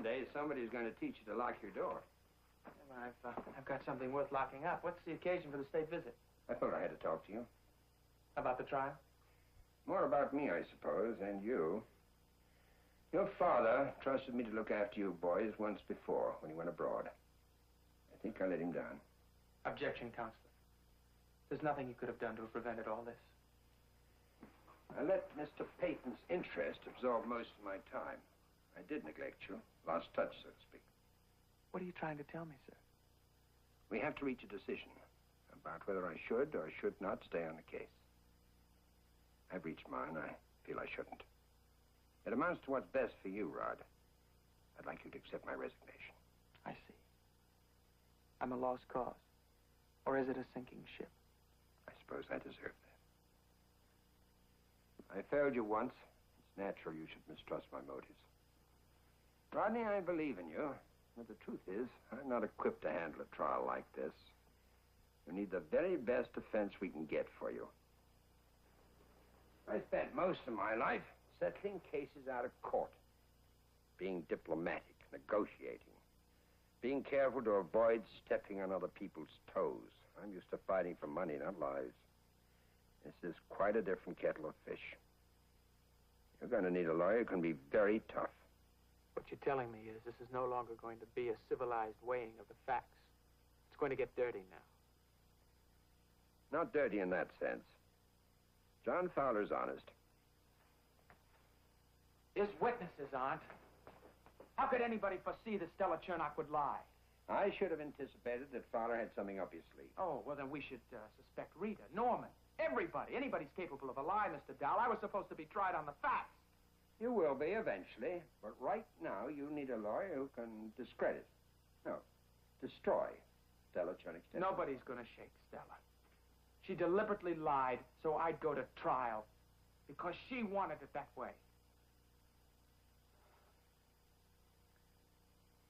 Someday, somebody's going to teach you to lock your door. Well, I've got something worth locking up. What's the occasion for the state visit? I thought I had to talk to you. About the trial? More about me, I suppose, and you. Your father trusted me to look after you boys once before when he went abroad. I think I let him down. Objection, Counselor. There's nothing you could have done to have prevented all this. I let Mr. Peyton's interest absorb most of my time. I did neglect you. Lost touch, so to speak. What are you trying to tell me, sir? We have to reach a decision about whether I should or should not stay on the case. I've reached mine. I feel I shouldn't. It amounts to what's best for you, Rod. I'd like you to accept my resignation. I see. I'm a lost cause. Or is it a sinking ship? I suppose I deserve that. I failed you once. It's natural you should mistrust my motives. Rodney, I believe in you. But the truth is, I'm not equipped to handle a trial like this. You need the very best defense we can get for you. I spent most of my life settling cases out of court, being diplomatic, negotiating, being careful to avoid stepping on other people's toes. I'm used to fighting for money, not lives. This is quite a different kettle of fish. You're going to need a lawyer who can be very tough. What you're telling me is this is no longer going to be a civilized weighing of the facts. It's going to get dirty now. Not dirty in that sense. John Fowler's honest. His witnesses aren't. How could anybody foresee that Stella Chernock would lie? I should have anticipated that Fowler had something up his sleeve. Oh, well, then we should suspect Rita, Norman, everybody. Anybody's capable of a lie, Mr. Dowell. I was supposed to be tried on the facts. You will be eventually, but right now you need a lawyer who can discredit, no, destroy Stella Chernock's testimony. Nobody's going to shake Stella. She deliberately lied so I'd go to trial because she wanted it that way.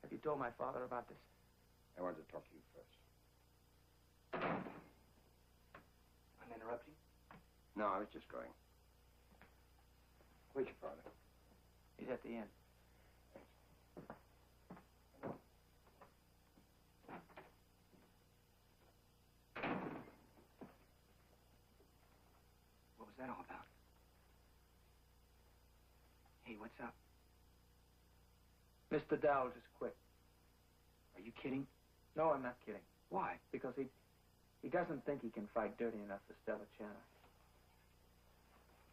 Have you told my father about this? I want to talk to you first. I'm interrupting? No, I was just going. Where's your father? He's at the inn. What was that all about? Hey, what's up? Mr. Dowell just quit. Are you kidding? No, I'm not kidding. Why? Because he doesn't think he can fight dirty enough for Stella Chernock.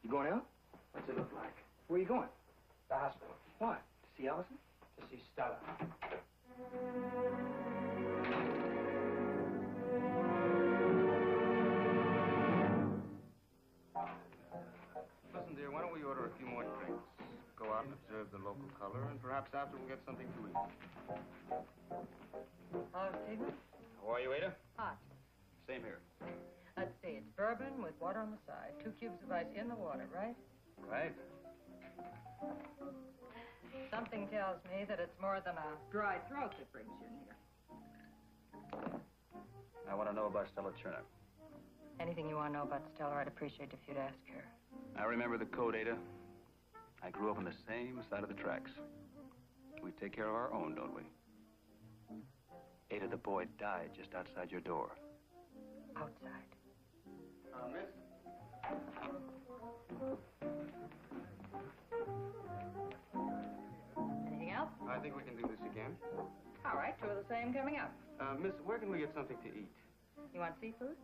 You going out? What's it look like? Where are you going? The hospital. What? To see Allison? To see Stella. Listen, dear, why don't we order a few more drinks? Go out and observe the local color, and perhaps after we'll get something to eat. Stephen? How are you, Ada? Hot. Same here. Let's see, it's bourbon with water on the side. 2 cubes of ice in the water, right? Right. Something tells me that it's more than a dry throat that brings you in here. I want to know about Stella Chernock. Anything you want to know about Stella, I'd appreciate if you'd ask her. I remember the code, Ada. I grew up on the same side of the tracks. We take care of our own, don't we? Ada, the boy died just outside your door. Outside. Miss? Anything else? I think we can do this again. All right, 2 of the same coming up. Miss, where can we get something to eat? You want seafood?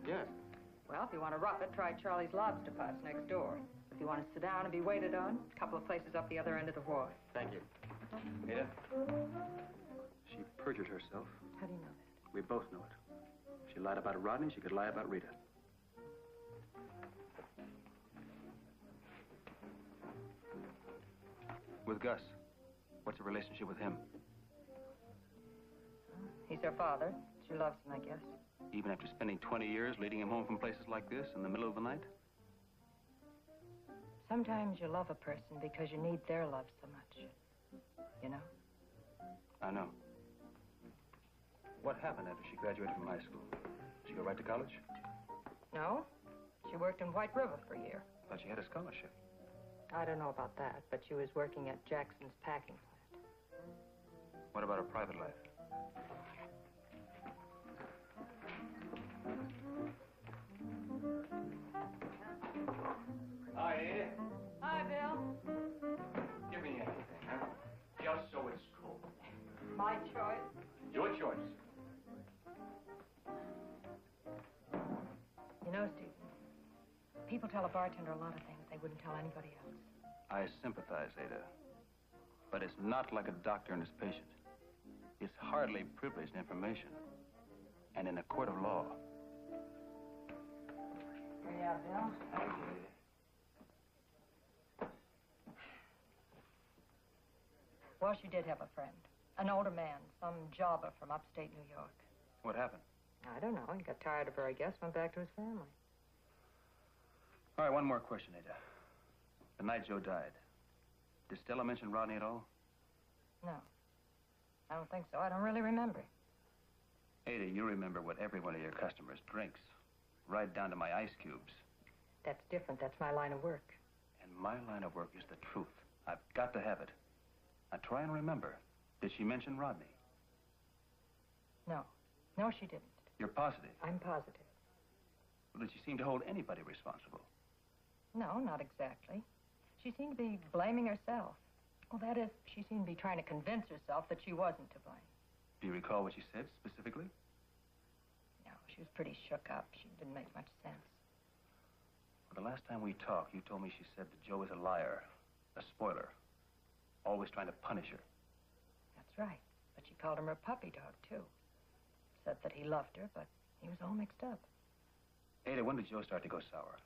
Yes. Well, if you want to rough it, try Charlie's Lobster Pots next door. If you want to sit down and be waited on, a couple of places up the other end of the wharf. Thank you. Ada? She perjured herself. How do you know that? We both know it. If she lied about Rodney, she could lie about Rita. With Gus, what's the relationship with him? He's her father. She loves him, I guess. Even after spending 20 years leading him home from places like this in the middle of the night? Sometimes you love a person because you need their love so much. You know? I know. What happened after she graduated from high school? Did she go right to college? No. She worked in White River for a year. I thought she had a scholarship. I don't know about that, but she was working at Jackson's packing plant. What about her private life? Hi, Ada. Hi, Bill. Give me anything, huh? Just so it's cool. My choice. Your choice. You know, Stephen, people tell a bartender a lot of things they wouldn't tell anybody else. I sympathize, Ada. But it's not like a doctor and his patient. It's hardly privileged information. And in a court of law. Yeah, Bill. Thank you, Ada. Well, she did have a friend. An older man, some jobber from upstate New York. What happened? I don't know. He got tired of her, I guess, went back to his family. All right, one more question, Ada. The night Joe died, did Stella mention Rodney at all? No. I don't think so. I don't really remember. Ada, you remember what every one of your customers drinks, right down to my ice cubes. That's different. That's my line of work. And my line of work is the truth. I've got to have it. Now try and remember. Did she mention Rodney? No. No, she didn't. You're positive? I'm positive. Well, did she seem to hold anybody responsible? No, not exactly. She seemed to be blaming herself. Well, that is, she seemed to be trying to convince herself that she wasn't to blame. Do you recall what she said specifically? No, she was pretty shook up. She didn't make much sense. Well, the last time we talked, you told me she said that Joe was a liar, a spoiler, always trying to punish her. That's right. But she called him her puppy dog, too. Said that he loved her, but he was all mixed up. Ada, when did Joe start to go sour?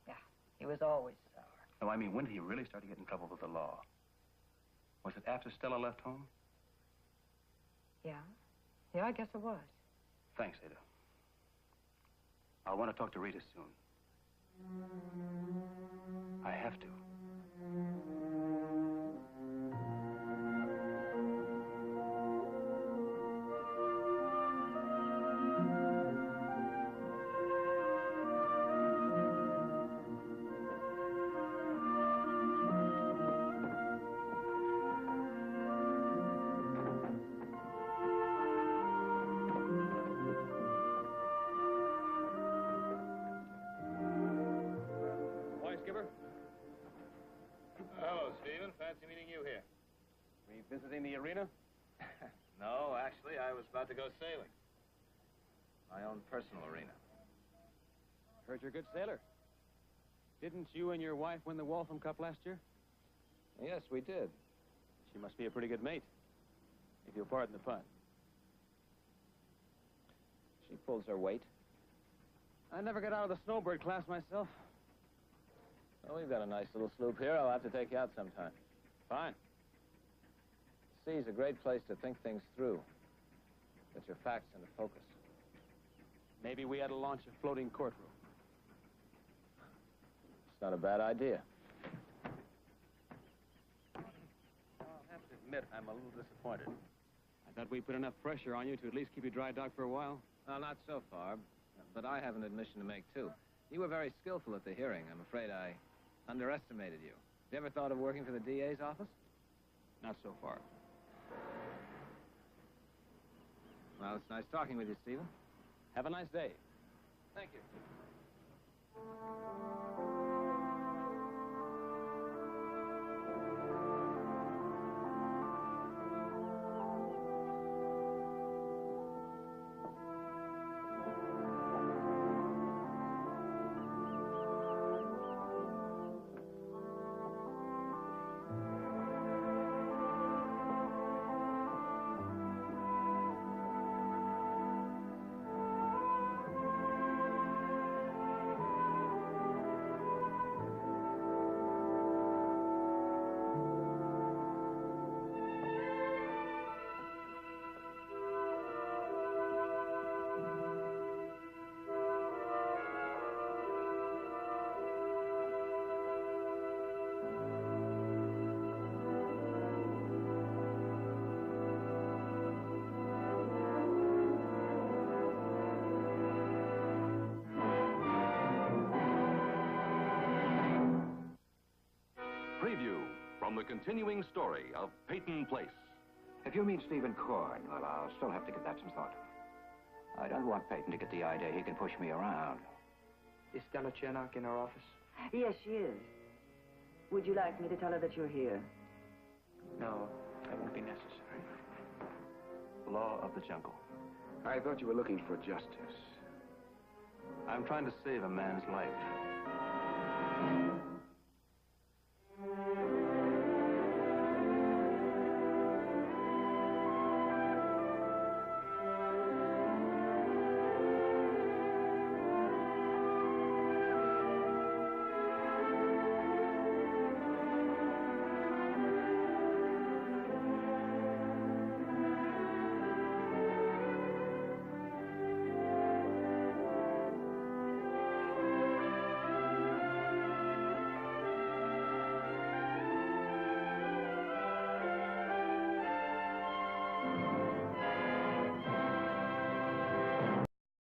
Yeah, he was always sour. No, I mean, when did he really start to get in trouble with the law? Was it after Stella left home? Yeah? Yeah, I guess it was. Thanks, Ada. I'll want to talk to Rita soon. I have to. Hello, Stephen. Fancy meeting you here. Revisiting the arena? No, actually, I was about to go sailing. My own personal arena. Heard you're a good sailor. Didn't you and your wife win the Waltham Cup last year? Yes, we did. She must be a pretty good mate, if you'll pardon the pun. She pulls her weight. I never got out of the snowbird class myself. Well, we've got a nice little sloop here. I'll have to take you out sometime. Fine. The sea's a great place to think things through. Get your facts into focus. Maybe we ought to launch a floating courtroom. It's not a bad idea. I'll have to admit, I'm a little disappointed. I thought we put enough pressure on you to at least keep you dry docked for a while. Well, not so far, but I have an admission to make, too. You were very skillful at the hearing. I'm afraid I underestimated you. You ever thought of working for the DA's office? Not so far. Well, it's nice talking with you, Stephen. Have a nice day. Thank you. Preview from the continuing story of Peyton Place. If you mean Stephen Corn, well, I'll still have to give that some thought. I don't want Peyton to get the idea he can push me around. Is Stella Chernock in her office? Yes, she is. Would you like me to tell her that you're here? No, that won't be necessary. Law of the jungle. I thought you were looking for justice. I'm trying to save a man's life.